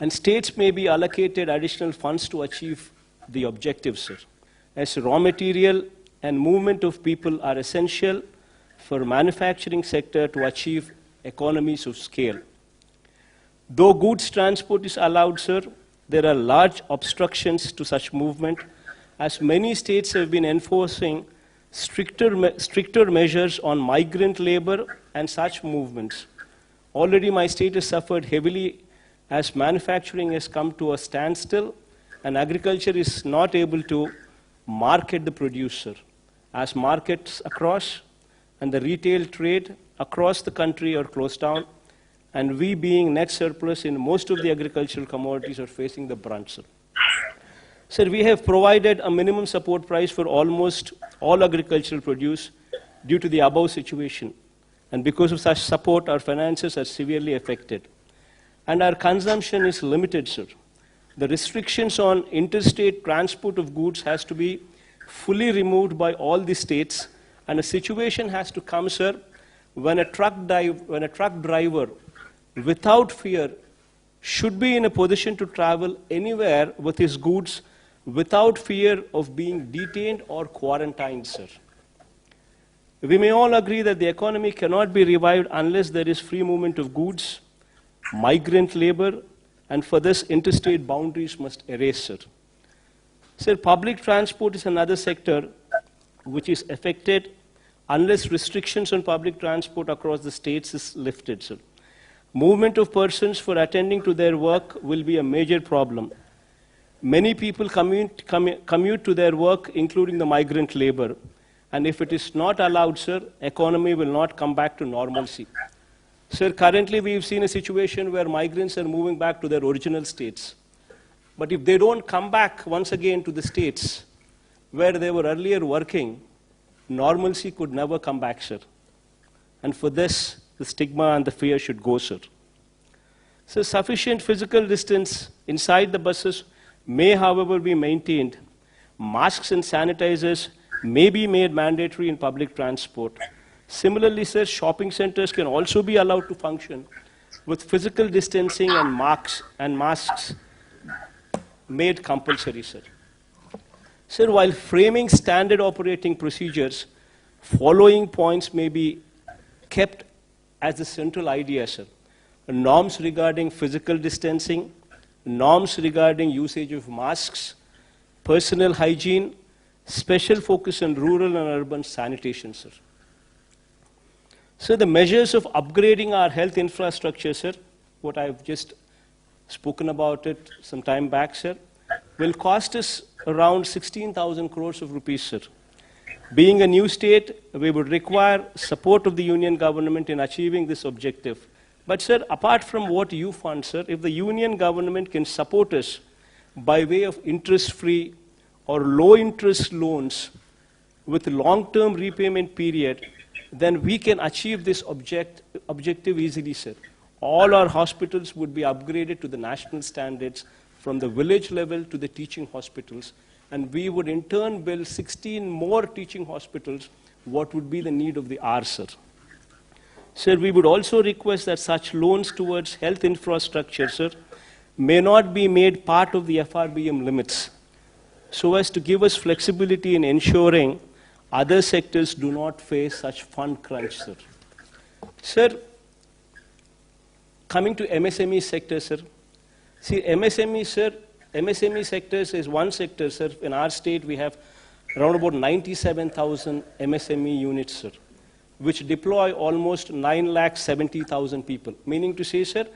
And states may be allocated additional funds to achieve the objectives, sir, as raw material and movement of people are essential for manufacturing sector to achieve economies of scale. Though goods transport is allowed, sir, there are large obstructions to such movement, as many states have been enforcing stricter measures on migrant labor and such movements. Already my state has suffered heavily as manufacturing has come to a standstill and agriculture is not able to market the producer, as markets across and the retail trade across the country are closed down, and we being net surplus in most of the agricultural commodities are facing the brunt, sir. Sir, we have provided a minimum support price for almost all agricultural produce due to the above situation. And because of such support, our finances are severely affected. And our consumption is limited, sir. The restrictions on interstate transport of goods has to be fully removed by all the states, and a situation has to come, sir, when a truck driver, without fear, should be in a position to travel anywhere with his goods without fear of being detained or quarantined, sir. We may all agree that the economy cannot be revived unless there is free movement of goods, migrant labor, and for this interstate boundaries must erase, sir. Sir, public transport is another sector which is affected unless restrictions on public transport across the states is lifted, sir. Movement of persons for attending to their work will be a major problem. Many people commute to their work, including the migrant labor. And if it is not allowed, sir, economy will not come back to normalcy. Sir, currently we've seen a situation where migrants are moving back to their original states. But if they don't come back once again to the states where they were earlier working, normalcy could never come back, sir. And for this, the stigma and the fear should go, sir. So sufficient physical distance inside the buses may, however, be maintained. Masks and sanitizers may be made mandatory in public transport. Similarly, sir, shopping centers can also be allowed to function with physical distancing and masks made compulsory, sir. Sir, while framing standard operating procedures, following points may be kept as the central idea, sir. Norms regarding physical distancing, norms regarding usage of masks, personal hygiene, special focus on rural and urban sanitation, sir. So the measures of upgrading our health infrastructure, sir, what I've just spoken about it some time back, sir, will cost us around 16,000 crores of rupees, sir. Being a new state, we would require support of the union government in achieving this objective. But, sir, apart from what you fund, sir, if the union government can support us by way of interest-free or low-interest loans with long-term repayment period, then we can achieve this objective easily, sir. All our hospitals would be upgraded to the national standards from the village level to the teaching hospitals, and we would in turn build 16 more teaching hospitals, what would be the need of the hour, sir. Sir, we would also request that such loans towards health infrastructure, sir, may not be made part of the FRBM limits, so as to give us flexibility in ensuring other sectors do not face such fund crunch, sir. Sir, coming to MSME sector, sir. See, MSME sectors is one sector, sir. In our state, we have around about 97,000 MSME units, sir, which deploy almost 9,70,000 people. Meaning to say, sir,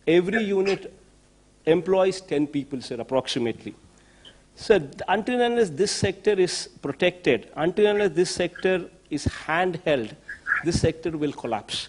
every unit employs 10 people, sir, approximately. Sir, until and unless this sector is protected, until and unless this sector is handheld, this sector will collapse.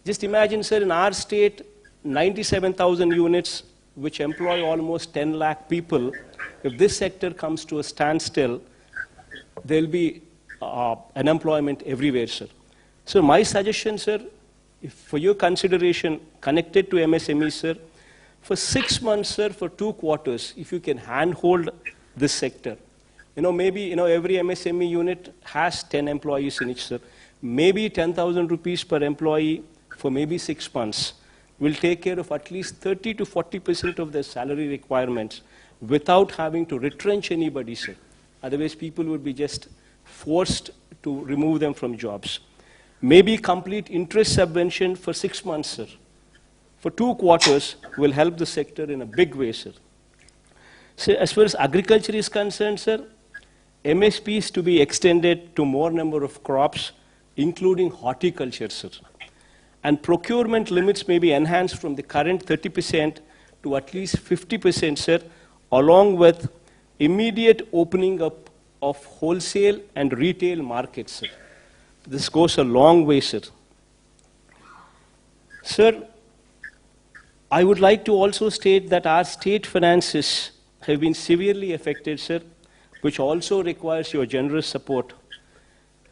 Just imagine, sir, in our state, 97,000 units, which employ almost 10 lakh people. If this sector comes to a standstill, there will be unemployment everywhere, sir. So my suggestion, sir, for your consideration connected to MSME, sir, for 6 months, sir, for 2 quarters, if you can handhold this sector. Maybe, every MSME unit has 10 employees in it, sir. Maybe 10,000 rupees per employee for maybe 6 months. will take care of at least 30 to 40% of their salary requirements without having to retrench anybody, sir. Otherwise, people would be just forced to remove them from jobs. Maybe complete interest subvention for 6 months, sir. For 2 quarters will help the sector in a big way, sir. So as far as agriculture is concerned, sir, MSP is to be extended to more number of crops, including horticulture, sir. And procurement limits may be enhanced from the current 30% to at least 50%, sir, along with immediate opening up of wholesale and retail markets, sir. This goes a long way, sir. Sir, I would like to also state that our state finances have been severely affected, sir, which also requires your generous support.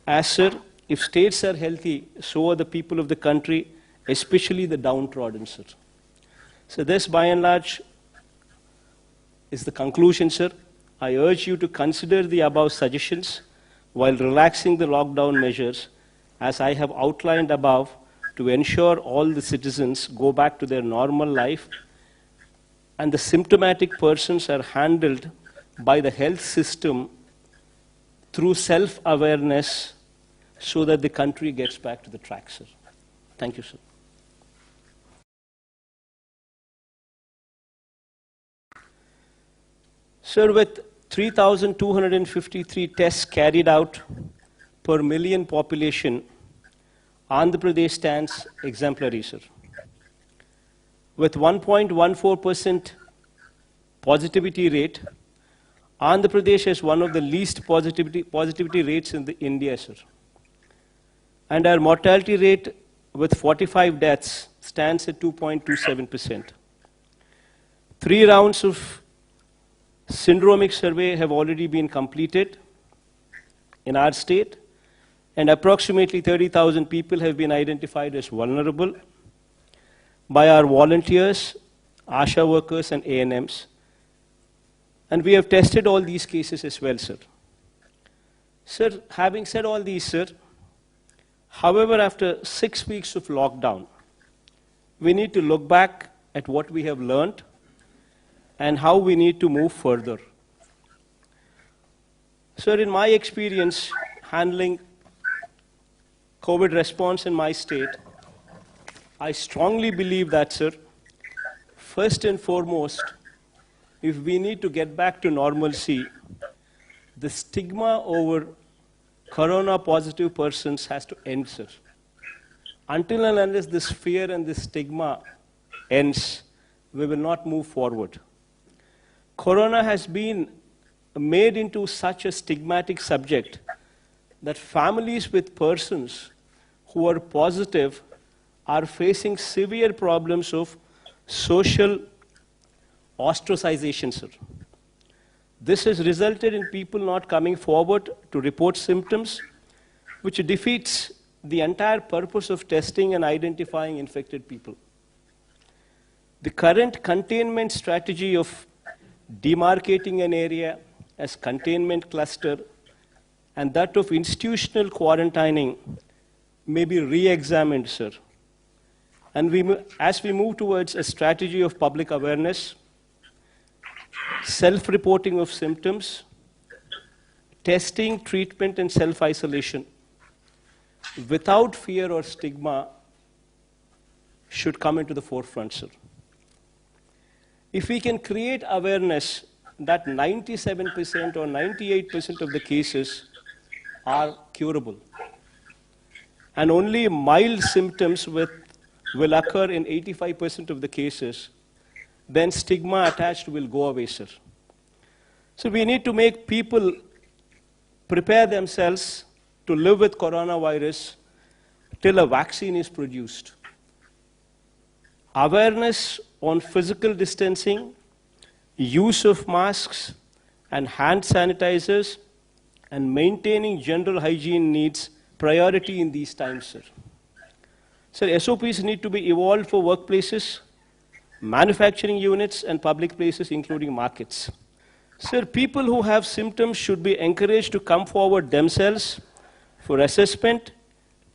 As, sir, if states are healthy, so are the people of the country, especially the downtrodden, sir. So this, by and large, is the conclusion, sir. I urge you to consider the above suggestions while relaxing the lockdown measures, as I have outlined above, to ensure all the citizens go back to their normal life and the symptomatic persons are handled by the health system through self-awareness so that the country gets back to the track, sir. Thank you, sir. Sir, with 3,253 tests carried out per million population, Andhra Pradesh stands exemplary, sir. With 1.14% positivity rate, Andhra Pradesh has one of the least positivity rates in India, sir. And our mortality rate with 45 deaths stands at 2.27%. 3 rounds of syndromic survey have already been completed in our state, and approximately 30,000 people have been identified as vulnerable by our volunteers, ASHA workers, and ANMs. And we have tested all these cases as well, sir. Sir, having said all these, sir, however, after 6 weeks of lockdown, we need to look back at what we have learned and how we need to move further. Sir, in my experience handling COVID response in my state, I strongly believe that, sir, first and foremost, if we need to get back to normalcy, the stigma over corona-positive persons has to end, sir. Until and unless this fear and this stigma ends, we will not move forward. Corona has been made into such a stigmatic subject that families with persons who are positive are facing severe problems of social ostracization, sir. This has resulted in people not coming forward to report symptoms, which defeats the entire purpose of testing and identifying infected people. The current containment strategy of demarcating an area as containment cluster and that of institutional quarantining may be re-examined, sir. And as we move towards a strategy of public awareness, self-reporting of symptoms, testing, treatment, and self-isolation, without fear or stigma, should come into the forefront, sir. If we can create awareness that 97% or 98% of the cases are curable, and only mild symptoms will occur in 85% of the cases, then stigma attached will go away, sir. So we need to make people prepare themselves to live with coronavirus till a vaccine is produced. Awareness on physical distancing, use of masks and hand sanitizers, and maintaining general hygiene needs priority in these times, sir. So SOPs need to be evolved for workplaces, manufacturing units, and public places, including markets. Sir, people who have symptoms should be encouraged to come forward themselves for assessment,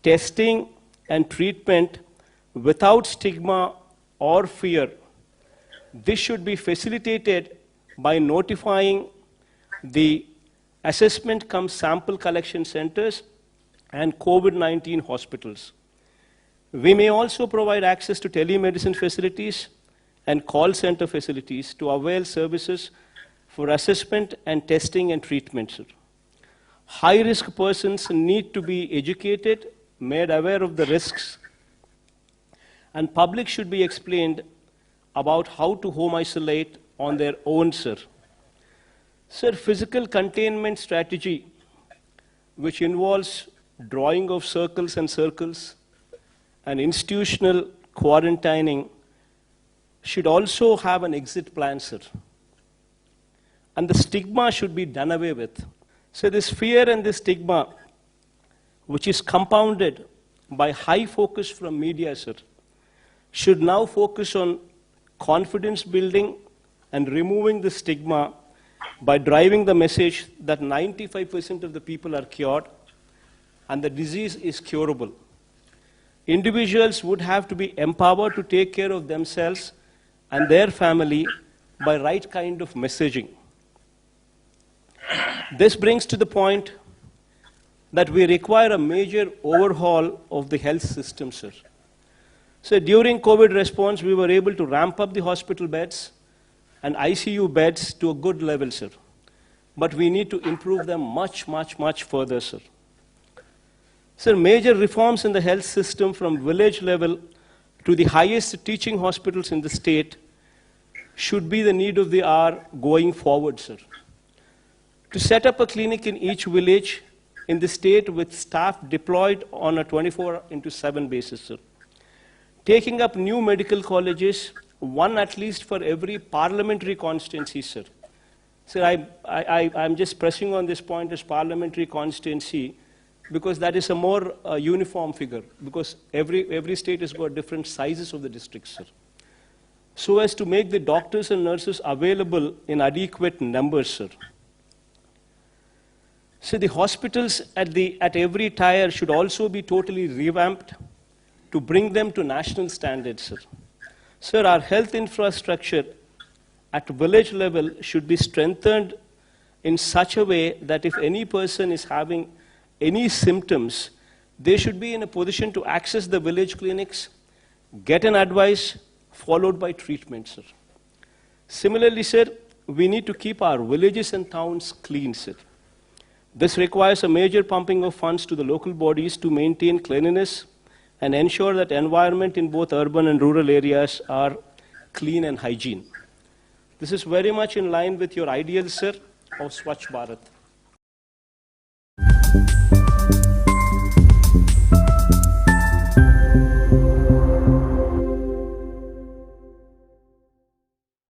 testing, and treatment without stigma or fear, this should be facilitated by notifying the assessment cum sample collection centers and COVID-19 hospitals. We may also provide access to telemedicine facilities and call center facilities to avail services for assessment and testing and treatment. High-risk persons need to be educated, made aware of the risks, and public should be explained about how to home isolate on their own, sir. Sir, physical containment strategy, which involves drawing of circles and circles and institutional quarantining, should also have an exit plan, sir. And the stigma should be done away with. So this fear and this stigma, which is compounded by high focus from media, sir, should now focus on confidence building and removing the stigma by driving the message that 95% of the people are cured and the disease is curable. Individuals would have to be empowered to take care of themselves and their family by right kind of messaging. This brings to the point that we require a major overhaul of the health system, sir. So during COVID response, we were able to ramp up the hospital beds and ICU beds to a good level, sir. But we need to improve them much, much, much further, sir. Sir, major reforms in the health system from village level to the highest teaching hospitals in the state should be the need of the hour going forward, sir. To set up a clinic in each village in the state with staff deployed on a 24/7 basis, sir. Taking up new medical colleges, one at least for every parliamentary constituency, sir. Sir, I'm just pressing on this point as parliamentary constituency because that is a more uniform figure, because every state has got different sizes of the districts, sir. So as to make the doctors and nurses available in adequate numbers, sir. So the hospitals at every tier should also be totally revamped to bring them to national standards, sir. Sir, our health infrastructure at village level should be strengthened in such a way that if any person is having any symptoms, they should be in a position to access the village clinics, get an advice, followed by treatment, sir. Similarly, sir, we need to keep our villages and towns clean, sir. This requires a major pumping of funds to the local bodies to maintain cleanliness and ensure that environment in both urban and rural areas are clean and hygiene. This is very much in line with your ideals, sir, of Swachh Bharat.